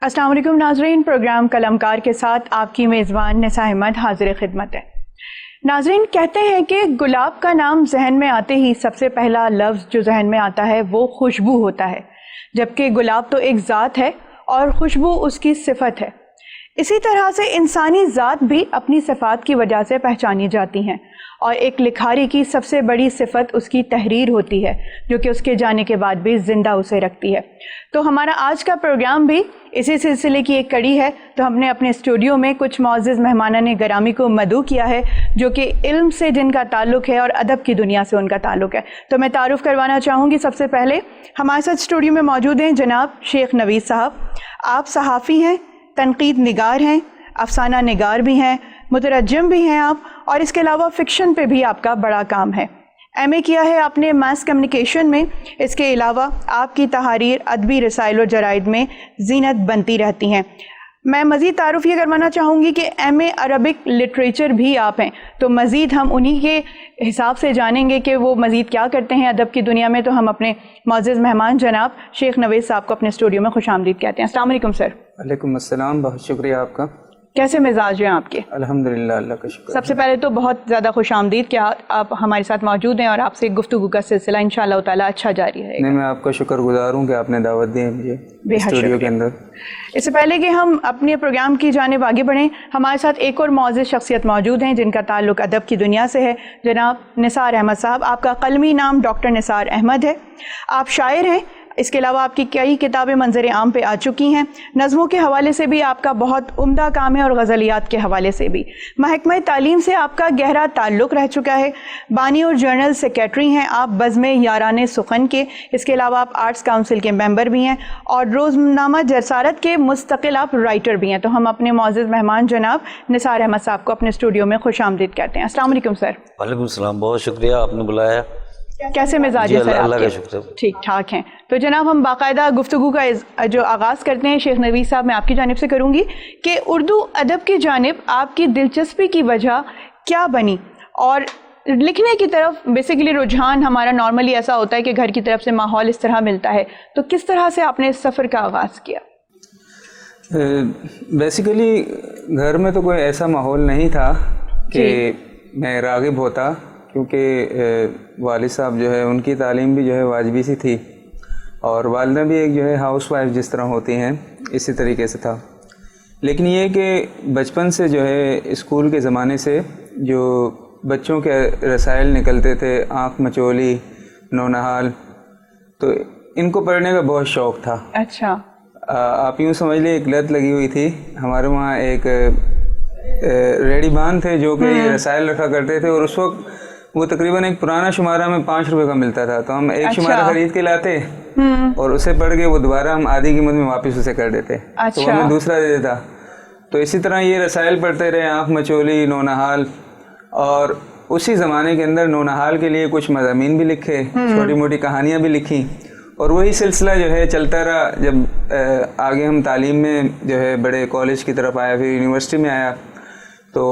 अस्सलाम वालेकुम नाज़रीन, प्रोग्राम कलमकार के साथ आपकी मेज़बान निसा अहमद हाजिर खिदमत है। नाज़रीन, कहते हैं कि गुलाब का नाम जहन में आते ही सबसे पहला लफ्ज़ जो जहन में आता है वो खुशबू होता है, जबकि गुलाब तो एक ज़ात है और खुशबू उसकी सिफत है। इसी तरह से इंसानी ज़ात भी अपनी सिफ़ात की वजह से पहचानी जाती हैं, और एक लिखारी की सबसे बड़ी सिफत उसकी तहरीर होती है, जो कि उसके जाने के बाद भी ज़िंदा उसे रखती है। तो हमारा आज का प्रोग्राम भी इसी सिलसिले की एक कड़ी है। तो हमने अपने स्टूडियो में कुछ मुअज़्ज़ज़ मेहमानान गिरामी को मदऊ किया है, जो कि इल्म से जिनका ताल्लुक़ है और अदब की दुनिया से उनका ताल्लुक़ है। तो मैं तारुफ़ करवाना चाहूँगी। सबसे पहले हमारे साथ स्टूडियो में मौजूद हैं जनाब शेख नवीद साहब। आप सहाफ़ी हैं, तनक़ीद निगार हैं, अफसाना निगार भी हैं, मुतरज्जिम भी हैं आप, और इसके अलावा फ़िक्शन पे भी आपका बड़ा काम है। एमए किया है आपने मास कम्युनिकेशन में। इसके अलावा आपकी तहारीर अदबी रसाइल और जराइद में ज़ीनत बनती रहती हैं। मैं मज़ीद तारुफ़ ये करवाना चाहूँगी कि एमए अरबिक लिटरेचर भी आप हैं, तो मज़ीद हम उन्हीं के हिसाब से जानेंगे कि वो मज़ीद क्या करते हैं अदब की दुनिया में। तो हम अपने मुअज़्ज़ज़ मेहमान जनाब शेख नवीद साहब को अपने स्टूडियो में खुशामदीद कहते हैं। अस्सलाम वालेकुम सर। वालेकुम अस्सलाम, बहुत शुक्रिया आपका। कैसे मिजाज हैं आपके? अल्हम्दुलिल्लाह, अल्लाह का शुक्र। सबसे पहले तो बहुत ज़्यादा खुशामदीद कि आप हमारे साथ मौजूद हैं और आपसे गुफ्तगू का सिलसिला इंशाअल्लाह ताला अच्छा जारी रहेगा। नहीं, मैं आपका शुक्रगुजार हूँ कि आपने दावत दी है मुझे स्टूडियो के अंदर। इससे पहले कि हम अपने प्रोग्राम की जानिब आगे बढ़ें, हमारे साथ एक और मुअज़्ज़ज़ शख्सियत मौजूद हैं जिनका ताल्लुक़ अदब की दुनिया से है, जनाब निसार अहमद साहब। आपका क़लमी नाम डॉक्टर निसार अहमद है। आप शायर हैं। इसके अलावा आपकी कई किताबें मंजर आम पे आ चुकी हैं। नज़मों के हवाले से भी आपका बहुत उम्दा काम है और गज़लियात के हवाले से भी। महकमा तालीम से आपका गहरा ताल्लुक़ रह चुका है। बानी और जर्नल सेक्रेटरी हैं आप बज़्म यारान सुखन के। इसके अलावा आप आर्ट्स काउंसिल के मेंबर भी हैं और रोज़नामा जसारत के मुस्तकिल आप राइटर भी हैं। तो हम अपने मुअज़्ज़ज़ मेहमान जनाब निसार अहमद साहब को अपने स्टूडियो में खुशामदीद कहते हैं। अस्सलाम वालेकुम सर। वालेकुम सलाम, बहुत शुक्रिया आपने बुलाया। कैसे मिजाज है सर? अल्लाह का शुक्र, ठीक ठाक हैं। तो जनाब हम बाकायदा गुफ्तगू का जो आगाज़ करते हैं, शेख नवीद साहब मैं आपकी जानिब से करूँगी कि उर्दू अदब की जानिब आपकी दिलचस्पी की वजह क्या बनी, और लिखने की तरफ बेसिकली रुझान हमारा नॉर्मली ऐसा होता है कि घर की तरफ से माहौल इस तरह मिलता है, तो किस तरह से आपने इस सफ़र का आगाज़ किया? बेसिकली घर में तो कोई ऐसा माहौल नहीं था कि मैं राग़िब होता, क्योंकि वालिद साहब जो है उनकी तालीम भी जो है वाजिबी सी थी, और वालिदा भी एक जो है हाउस वाइफ जिस तरह होती हैं इसी तरीके से था। लेकिन ये कि बचपन से जो है स्कूल के ज़माने से जो बच्चों के रसाइल निकलते थे, आँख मचोली, नौनहाल, तो इनको पढ़ने का बहुत शौक़ था। अच्छा। आप यूँ समझ लीजिए एक लत लगी हुई थी। हमारे वहाँ एक रेडीबान थे जो कि रसाइल रखा करते थे, और उस वक्त वो तकरीबन एक पुराना शुमारा में 5 रुपए का मिलता था, तो हम एक शुमारा खरीद के लाते और उसे पढ़ के वो दोबारा हम आधी कीमत में वापस उसे कर देते। तो हमें दूसरा दे देता। तो इसी तरह ये रसाइल पढ़ते रहे, आँख मचोली, नौनहाल, और उसी ज़माने के अंदर नौनहाल के लिए कुछ मज़ामीन भी लिखे, छोटी मोटी कहानियाँ भी लिखी, और वही सिलसिला जो है चलता रहा। जब आगे हम तालीम में जो है बड़े कॉलेज की तरफ आया, फिर यूनिवर्सिटी में आया, तो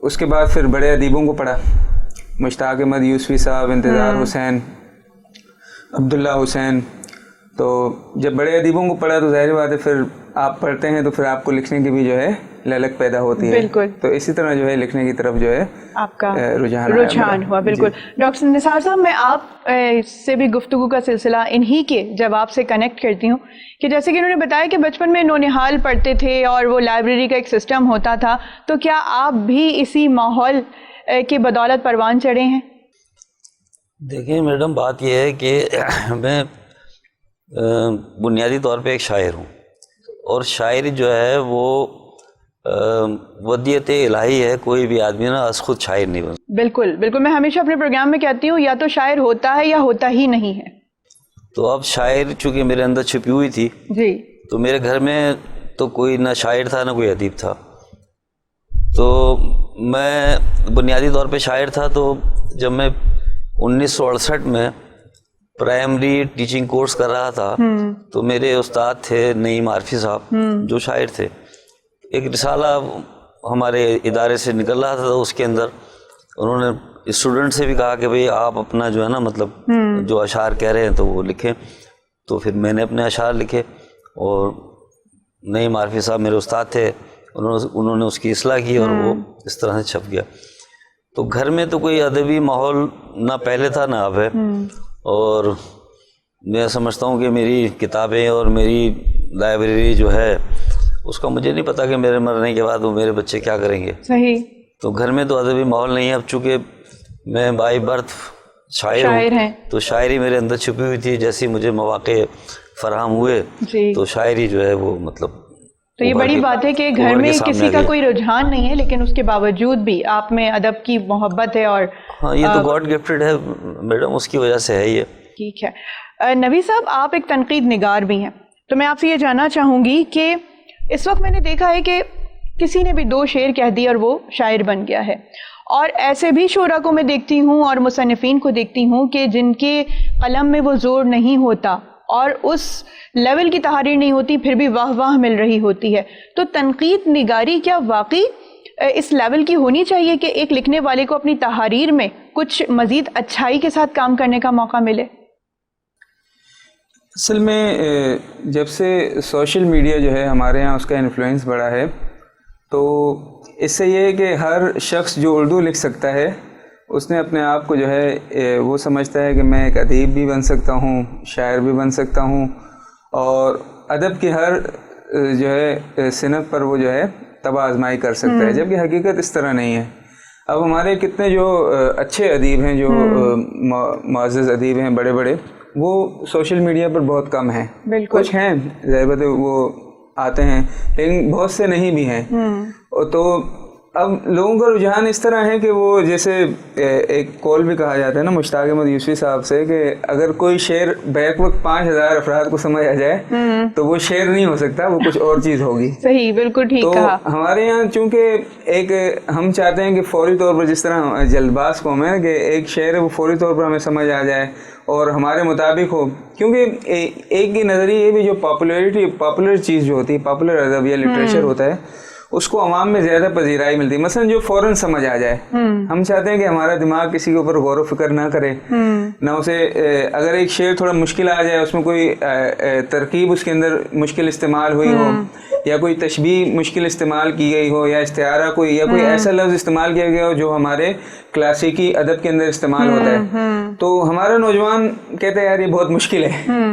उसके बाद फिर बड़े अदीबों को पढ़ा। मुश्ताक अहमद यूसुफ़ी साहब, इंतज़ार हुसैन, अब्दुल्ला हुसैन। तो जब बड़े अदीबों को पढ़ा तो ज़ाहिर बात है फिर आप पढ़ते हैं तो फिर आपको लिखने की भी जो है ललक पैदा होती है। बिल्कुल। तो इसी तरह जो है लिखने की तरफ जो है आपका रुझान हुआ। बिल्कुल। डॉक्टर निसार साहब, मैं आप से भी गुफ्तगू का सिलसिला इन्हीं के जवाब से कनेक्ट करती हूँ कि जैसे कि उन्होंने बताया कि बचपन में नौनिहाल पढ़ते थे और वो लाइब्रेरी का एक सिस्टम होता था, तो क्या आप भी इसी माहौल की बदौलत परवान चढ़े हैं? देखिए मैडम, बात यह है कि मैं बुनियादी तौर पे एक शायर हूँ, और शायरी जो है वो वदियत इलाही है। कोई भी आदमी ना अस खुद शायर नहीं बन। बिल्कुल बिल्कुल। मैं हमेशा अपने प्रोग्राम में कहती हूँ या तो शायर होता है या होता ही नहीं है। तो अब शायर चूँकि मेरे अंदर छिपी हुई थी जी, तो मेरे घर में तो कोई ना शायर था ना कोई अदीब था, तो मैं बुनियादी तौर पे शायर था। तो जब मैं 1968 में प्राइमरी टीचिंग कोर्स कर रहा था, तो मेरे उस्ताद थे नईम आरफी साहब, जो शायर थे। एक रिसाला हमारे इदारे से निकल रहा था, तो उसके अंदर उन्होंने स्टूडेंट से भी कहा कि भाई आप अपना जो है ना मतलब जो अशार कह रहे हैं तो वो लिखें। तो फिर मैंने अपने अशार लिखे, और نعیم عارفی صاحب میرے استاد تھے, انہوں نے اس کی اصلاح کی اور وہ اس طرح سے چھپ گیا. تو گھر میں تو کوئی ادبی ماحول نہ پہلے تھا نہ اب ہے, اور میں سمجھتا ہوں کہ میری کتابیں اور میری لائبریری جو ہے اس کا مجھے نہیں پتا کہ میرے مرنے کے بعد وہ میرے بچے کیا کریں گے. صحیح. تو گھر میں تو ادبی ماحول نہیں ہے. اب چونکہ میں بائی برتھ شاعر ہوں تو شاعری میرے اندر چھپی ہوئی تھی, جیسے مجھے مواقع فراہم ہوئے تو شاعری جو ہے وہ مطلب. تو یہ بڑی بات ہے کہ گھر میں کسی کا کوئی رجحان نہیں ہے لیکن اس کے باوجود بھی آپ میں ادب کی محبت ہے. اور ہاں یہ تو گاڈ گفٹڈ ہے میڈم, اس کی وجہ سے ہے یہ. ٹھیک ہے. نوی صاحب آپ ایک تنقید نگار بھی ہیں, تو میں آپ سے یہ جاننا چاہوں گی کہ اس وقت میں نے دیکھا ہے کہ کسی نے بھی 2 شعر کہہ دی اور وہ شاعر بن گیا ہے, اور ایسے بھی شعراء کو میں دیکھتی ہوں اور مصنفین کو دیکھتی ہوں کہ جن کے قلم میں وہ زور نہیں ہوتا اور اس لیول کی تحریر نہیں ہوتی پھر بھی واہ واہ مل رہی ہوتی ہے. تو تنقید نگاری کیا واقعی اس لیول کی ہونی چاہیے کہ ایک لکھنے والے کو اپنی تحریر میں کچھ مزید اچھائی کے ساتھ کام کرنے کا موقع ملے؟ اصل میں جب سے سوشل میڈیا جو ہے ہمارے ہاں اس کا انفلوئنس بڑا ہے, تو اس سے یہ ہے کہ ہر شخص جو اردو لکھ سکتا ہے اس نے اپنے آپ کو جو ہے وہ سمجھتا ہے کہ میں ایک ادیب بھی بن سکتا ہوں, شاعر بھی بن سکتا ہوں, اور ادب کی ہر جو ہے صنف پر وہ جو ہے طبع آزمائی کر سکتا ہے, جبکہ حقیقت اس طرح نہیں ہے. اب ہمارے کتنے جو اچھے ادیب ہیں, جو معزز ادیب ہیں بڑے بڑے, وہ سوشل میڈیا پر بہت کم ہیں. کچھ ہیں ظاہر بات ہے وہ آتے ہیں لیکن بہت سے نہیں بھی ہیں. تو اب لوگوں کا رجحان اس طرح ہے کہ وہ جیسے ایک کال بھی کہا جاتا ہے نا مشتاق احمد یوسفی صاحب سے کہ اگر کوئی شعر بیک وقت 5000 افراد کو سمجھ آ جائے تو وہ شعر نہیں ہو سکتا, وہ کچھ اور چیز ہوگی. صحیح, بالکل ٹھیک کہا. تو ہمارے یہاں چونکہ ایک ہم چاہتے ہیں کہ فوری طور پر, جس طرح جلد باز قوم ہے کہ ایک شعر ہے وہ فوری طور پر ہمیں سمجھ آ جائے اور ہمارے مطابق ہو, کیونکہ ایک کی نظریہ یہ بھی جو پاپولر چیز جو ہوتی ہے, پاپولر ادب یا لٹریچر ہوتا ہے, اس کو عوام میں زیادہ پذیرائی ملتی ہے. مثلا جو فوراً سمجھ آ جائے, ہم چاہتے ہیں کہ ہمارا دماغ کسی کے اوپر غور و فکر نہ کرے, نہ اسے اگر ایک شعر تھوڑا مشکل آ جائے, اس میں کوئی ترکیب اس کے اندر مشکل استعمال ہوئی ہو, یا کوئی تشبیہ مشکل استعمال کی گئی ہو, یا استعارہ کوئی, یا کوئی ایسا لفظ استعمال کیا گیا ہو جو ہمارے کلاسیکی ادب کے اندر استعمال ہوتا ہے, تو ہمارا نوجوان کہتا ہے یار یہ بہت مشکل ہے,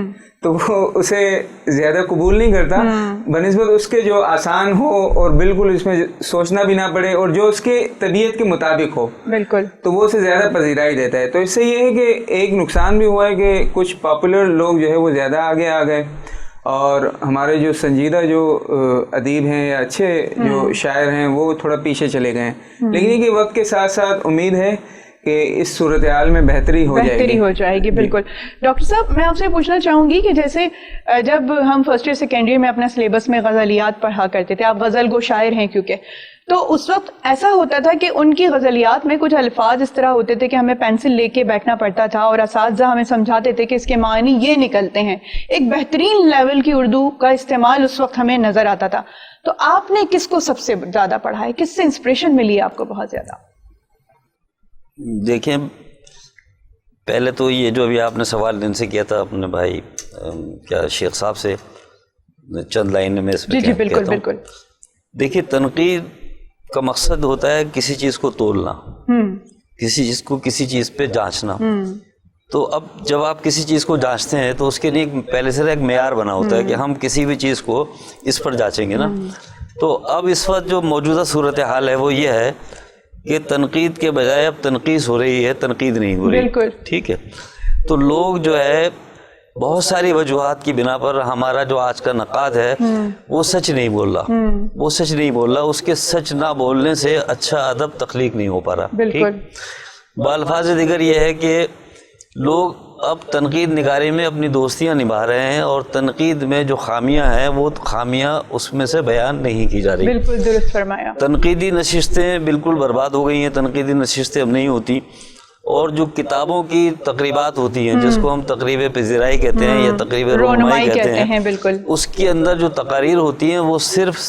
تو وہ اسے زیادہ قبول نہیں کرتا بنسبت اس کے جو آسان ہو اور بالکل اس میں سوچنا بھی نہ پڑے اور جو اس کے طبیعت کے مطابق ہو, بالکل, تو وہ اسے زیادہ پذیرائی دیتا ہے. تو اس سے یہ ہے کہ ایک نقصان بھی ہوا ہے کہ کچھ پاپولر لوگ جو ہے وہ زیادہ آگے آ گئے, اور ہمارے جو سنجیدہ جو ادیب ہیں یا اچھے جو شاعر ہیں وہ تھوڑا پیچھے چلے گئے ہیں. لیکن یہ کہ وقت کے ساتھ ساتھ امید ہے کہ اس صورتحال میں بہتری ہو جائے گی. بالکل. ڈاکٹر صاحب میں آپ سے پوچھنا چاہوں گی کہ جیسے جب ہم فرسٹ ایئر سیکنڈ ایئر میں اپنا سلیبس میں غزلیات پڑھا کرتے تھے, آپ غزل گو شاعر ہیں کیونکہ, تو اس وقت ایسا ہوتا تھا کہ ان کی غزلیات میں کچھ الفاظ اس طرح ہوتے تھے کہ ہمیں پینسل لے کے بیٹھنا پڑتا تھا اور اساتذہ ہمیں سمجھاتے تھے کہ اس کے معنی یہ نکلتے ہیں. ایک بہترین لیول کی اردو کا استعمال اس وقت ہمیں نظر آتا تھا. تو آپ نے کس کو سب سے زیادہ پڑھا ہے, کس سے انسپریشن ملی آپ کو بہت زیادہ؟ دیکھیں, پہلے تو یہ جو ابھی آپ نے سوال ان سے کیا تھا اپنے بھائی کیا شیخ صاحب سے, چند لائن میں اس میں جی بالکل بالکل. دیکھیے, تنقید کا مقصد ہوتا ہے کسی چیز کو تولنا, کسی چیز کو کسی چیز پہ جانچنا. تو اب جب آپ کسی چیز کو جانچتے ہیں تو اس کے لیے پہلے سے ایک معیار بنا ہوتا ہے کہ ہم کسی بھی چیز کو اس پر جانچیں گے نا. تو اب اس وقت جو موجودہ صورتحال ہے وہ یہ ہے کہ تنقید کے بجائے اب تنقید ہو رہی ہے, تنقید نہیں ہو رہی. بالکل ٹھیک ہے. تو لوگ جو ہے بہت ساری وجوہات کی بنا پر ہمارا جو آج کا نقاد ہے وہ سچ نہیں بول رہا, وہ سچ نہیں بول رہا. اس کے سچ نہ بولنے سے اچھا ادب تخلیق نہیں ہو پا رہا. بالکل. بالفاظ دیگر یہ ہے کہ لوگ اب تنقید نگاری میں اپنی دوستیاں نبھا رہے ہیں اور تنقید میں جو خامیاں ہیں وہ خامیاں اس میں سے بیان نہیں کی جا رہی. بالکل درست فرمایا. تنقیدی نشستیں بالکل برباد ہو گئی ہیں, تنقیدی نشستیں اب نہیں ہوتی. اور جو کتابوں کی تقریبات ہوتی ہیں جس کو ہم تقریب پذیرائی کہتے ہیں یا تقریب رونمائی کہتے ہیں, بالکل, اس کے اندر جو تقاریر ہوتی ہیں وہ صرف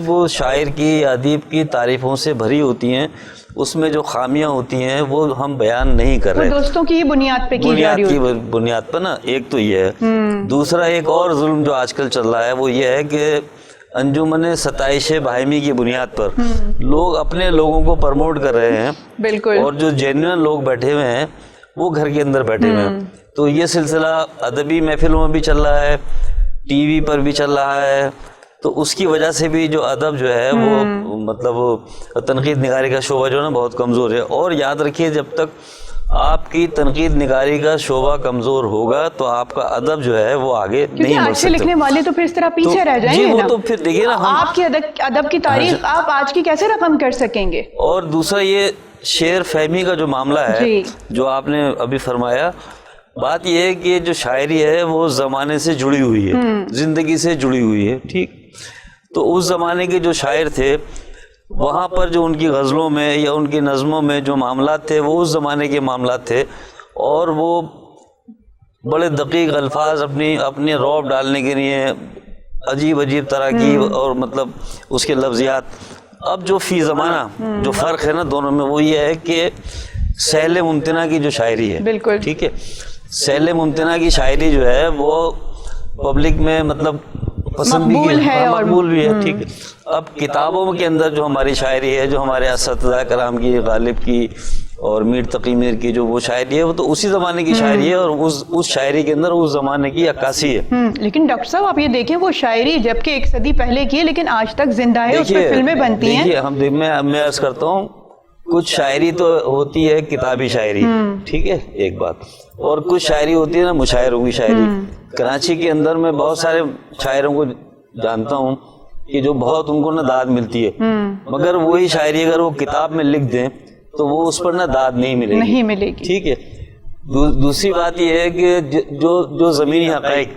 وہ شاعر کی یا ادیب کی تعریفوں سے بھری ہوتی ہیں. اس میں جو خامیاں ہوتی ہیں وہ ہم بیان نہیں کر رہے. دوستوں کی بنیاد پہ کی جا رہی ہوتی ہے. بنیاد پہ نا. ایک تو یہ ہے. دوسرا ایک اور ظلم جو آج کل چل رہا ہے وہ یہ ہے کہ अंजुमन सताइश बाहिमी की बुनियाद पर लोग अपने लोगों को प्रमोट कर रहे हैं, बिल्कुल, और जो जेन्युइन लोग बैठे हुए हैं वो घर के अंदर बैठे हुए हैं। तो ये सिलसिला अदबी महफिलों में भी चल रहा है, टीवी पर भी चल रहा है, तो उसकी वजह से भी जो अदब जो है वो मतलब तनकीद निगारी का शोबा जो है ना बहुत कमज़ोर है। और याद रखिए, जब तक आपकी तनकीद निगारी का शोबा कमज़ोर होगा तो आपका अदब जो है वो आगे नहीं बढ़ अच्छे लिखने वाले तो फिर इस तरह पीछे रह जाएंगे वो ना। तो फिर देखिए ना, आपकी अदब की तारीफ आप आज की कैसे रकम कर सकेंगे। और दूसरा ये शेर फहमी का जो मामला है जो आपने अभी फरमाया, बात यह है कि जो शायरी है वो ज़माने से जुड़ी हुई है, ज़िंदगी से जुड़ी हुई है, ठीक। तो उस ज़माने के जो शायर थे वहाँ पर जो उनकी गज़लों में या उनकी नज़मों में जो मामलात थे वो उस ज़माने के मामलात थे, और वो बड़े दकीक अल्फाज अपनी रौब डालने के लिए अजीब अजीब तरह की और मतलब उसके लफ्ज़ियात। अब जो फ़ी ज़माना जो फ़र्क है ना दोनों में, वो ये है कि सहल मुमतना की जो शायरी है, बिल्कुल ठीक है, सहल मुमतना की शायरी जो है वो पब्लिक में मतलब पसंद भी है और मकबूल भी है, ठीक है। अब किताबों के अंदर जो हमारी शायरी है, जो हमारे असतिज़ा कराम की, गालिब की और मीर तकी मीर की जो वो शायरी है, वो तो उसी ज़माने की शायरी है, और उस शायरी के अंदर उस ज़माने की अक्कासी है। लेकिन डॉक्टर साहब आप ये देखें, वो शायरी जबकि 1 सदी पहले की है लेकिन आज तक जिंदा है, उस पर फिल्में बनती हैं। देखिए मैं अर्ज़ करता हूँ, कुछ शायरी तो होती है किताबी शायरी, ठीक है, एक बात, और कुछ शायरी होती है ना मुशायरों की शायरी। कराची के अंदर मैं बहुत सारे शायरों को जानता हूँ कि जो बहुत उनको ना दाद मिलती है, मगर वही शायरी अगर वो किताब में लिख दें तो वो उस पर ना दाद नहीं मिलेगी, ठीक है। दूसरी बात यह है कि जो ज़मीनी हक़ाइक़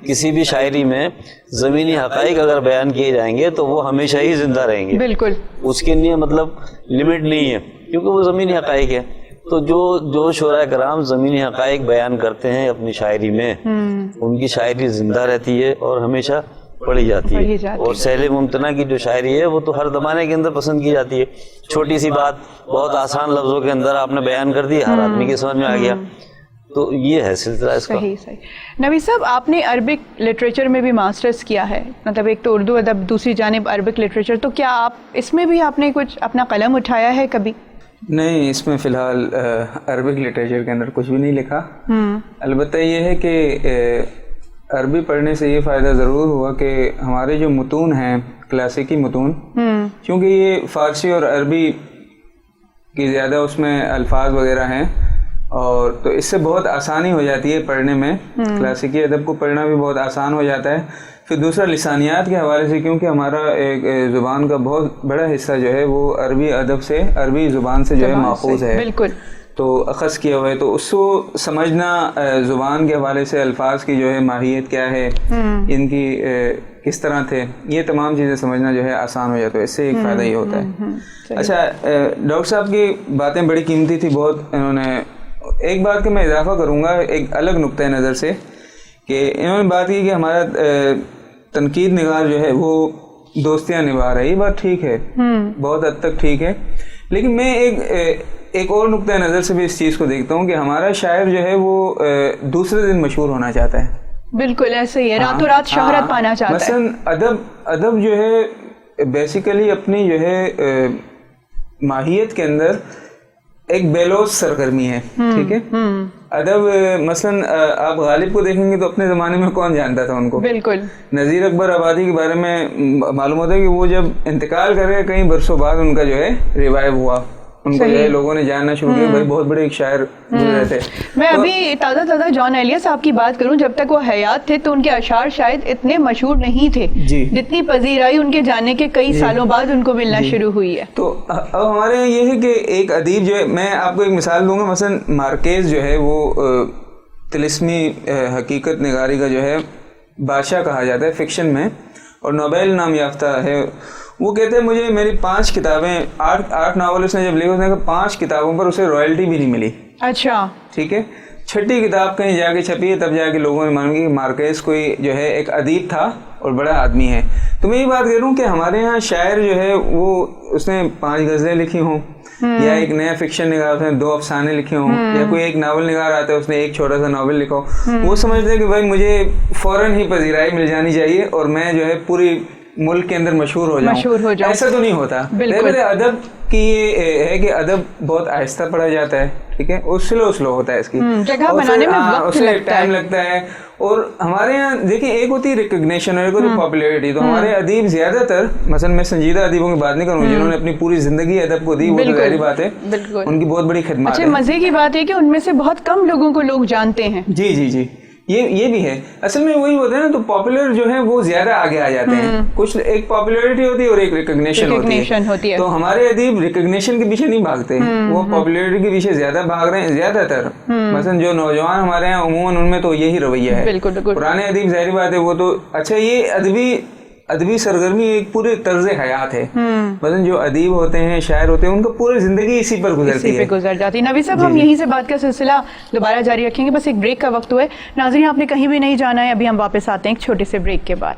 किसी भी शायरी में ज़मीनी हक़ाइक़ अगर बयान किए जाएंगे तो वो हमेशा ही जिंदा रहेंगे, बिल्कुल, उसके लिए मतलब लिमिट नहीं है, क्योंकि वो ज़मीनी हक़ाइक़ है। तो जो शोरा कराम ज़मीनी हक़ाइक़ बयान करते हैं अपनी शायरी में, उनकी शायरी जिंदा रहती है और हमेशा पढ़ी जाती है। और सहल मुमतना की जो शायरी है वो तो हर ज़माने के अंदर पसंद की जाती है। छोटी सी बात बहुत आसान लफ्ज़ों के अंदर आपने बयान कर दी, हर आदमी के समझ में आ गया। तो ये है सिलसिला इसका। सही। नवीद साहब, आपने अरबिक लिटरेचर में भी मास्टर्स किया है, मतलब एक तो उर्दू अदब, दूसरी जानिब अरबिक लिटरेचर, तो क्या आप इसमें भी आपने कुछ अपना कलम उठाया है कभी? नहीं, इसमें फ़िलहाल अरबिक लिटरेचर के अंदर कुछ भी नहीं लिखा। अलबत्ता ये है कि अरबी पढ़ने से ये फ़ायदा ज़रूर हुआ कि हमारे जो मुतून हैं, क्लासिकी मुतून, क्योंकि ये फ़ारसी और अरबी की ज़्यादा उसमें अल्फाज वगैरह हैं, और तो इससे बहुत आसानी हो जाती है पढ़ने में। क्लासिकी अदब को पढ़ना भी बहुत आसान हो जाता है। फिर दूसरा लिसानियात के हवाले से, क्योंकि हमारा एक ज़ुबान का बहुत बड़ा हिस्सा जो है वो अरबी अदब से, अरबी ज़ुबान से जो है माखूज़ है, बिल्कुल, तो अख़ज़ किया हुआ है। तो उसको समझना, ज़ुबान के हवाले से अल्फाज की जो है माहियत क्या है, इनकी किस तरह थे, ये तमाम चीज़ें समझना जो है आसान हो जाता है। इससे एक फ़ायदा ये होता है। अच्छा, डॉक्टर साहब की बातें बड़ी कीमती थी बहुत। इन्होंने एक बात का मैं इजाफ़ा करूँगा एक अलग नुक्ते नज़र से, कि इन्होंने बात की कि हमारा तनकीद निगार जो है वो दोस्तियाँ निभा रहा है। ये बात ठीक है, बहुत हद तक ठीक है, लेकिन मैं एक और नुक्ते नज़र से भी इस चीज़ को देखता हूँ कि हमारा शायर जो है वो दूसरे दिन मशहूर होना चाहता है। बिल्कुल ऐसे ही है, रातों रात शोहरत पाना चाहता है। मसलन अदब जो है बेसिकली अपनी जो है माहियत के अंदर एक बेलोज सरगर्मी है, ठीक है। अदब मसलन आप गालिब को देखेंगे तो अपने ज़माने में कौन जानता था उनको, बिल्कुल। नज़ीर अकबर आबादी के बारे में मालूम होता है कि वो जब इंतकाल कर गए कई बरसों बाद उनका जो है रिवाइव हुआ, उनको जो है लोगों ने जानना शुरू किया, भाई बहुत बड़े एक शायर गुजरे थे। मैं अभी ताज़ा जॉन एलिया साहब की बात करूं, जब तक वो हयात थे तो उनके अशार शायद इतने मशहूर नहीं थे जितनी पजीराई उनके जाने के कई सालों बाद उनको मिलना शुरू हुई है। तो अब हमारे यहाँ ये है कि एक अदीब जो है, मैं आपको एक मिसाल दूंगा, मसलन मार्केज जो है वो तिलिस्मी हकीकत निगारी का जो है बादशाह कहा जाता है फिक्शन में, और नोबेल नाम याफ्ता है। वो कहते हैं मुझे मेरी 5 किताबें, 8 नावल उसने जब लिखे, उसने कहा 5 किताबों पर उसे रॉयल्टी भी नहीं मिली। अच्छा, ठीक है। 6ठी किताब कहीं जाके छपी है, तब जाके लोगों ने मालूम कि मार्केज कोई जो है एक अदीब था और बड़ा आदमी है। तो मैं ये बात कह रहा हूँ कि हमारे यहाँ शायर जो है वो उसने 5 गज़लें लिखी हों, या एक नया फिक्शन निगार उसने 2 अफसाने लिखे हों, या कोई एक नावल निगार आता है उसने एक छोटा सा नावल लिखा हो, वो समझते हैं कि भाई मुझे फ़ौरन ही पजीराई मिल जानी चाहिए और मैं जो है पूरी मुल्क के अंदर मशहूर हो जाऊं, ऐसा तो नहीं होता। बिल्कुल। अदब की ये है कि अदब बहुत आहिस्ता पढ़ा जाता है, ठीक है, और स्लो होता है इसकी जगह बनाने में वक्त टाइम लगता है। और हमारे यहाँ देखिए एक होती है रिकग्निशन और एक होती है पॉपुलैरिटी। तो हमारे अदीब ज्यादातर, मसलन मैं संजीदा अदीबों की बात नहीं करूँगी, जिन्होंने अपनी पूरी जिंदगी अदब को दी, वो तो जाहिर बात है उनकी बहुत बड़ी खिदमत है। अच्छा, मजे की बात है कि उनमें से बहुत कम लोगों को लोग जानते हैं। जी जी जी, ये भी है। असल में वही होता है ना, तो पॉपुलर जो है वो ज्यादा आगे आ जाते हैं। कुछ एक पॉपुलैरिटी होती है और एक रिकग्निशन होती है। तो हमारे अदीब रिकग्निशन के पीछे नहीं भागते, वो पॉपुलैरिटी के पीछे ज्यादा भाग रहे हैं ज्यादातर। मसलन जो नौजवान हमारे यहाँ उमूमन उनमें तो यही रवैया है। बिल्कुल बिल्कुल। पुराने अदीब जाहिर बात है वो तो, अच्छा ये अदबी सरगर्मी एक पूरे तर्ज हयात है। मतलब जो अदीब होते हैं, शायर होते हैं, उनका पूरी जिंदगी इसी पर गुजर जाती है। नबी साहब, हम यहीं से बात का सिलसिला दोबारा जारी रखेंगे, बस एक ब्रेक का वक्त हुआ है। नाज़रीन, आपने कहीं भी नहीं जाना है, अभी हम वापस आते हैं एक छोटे से ब्रेक के बाद।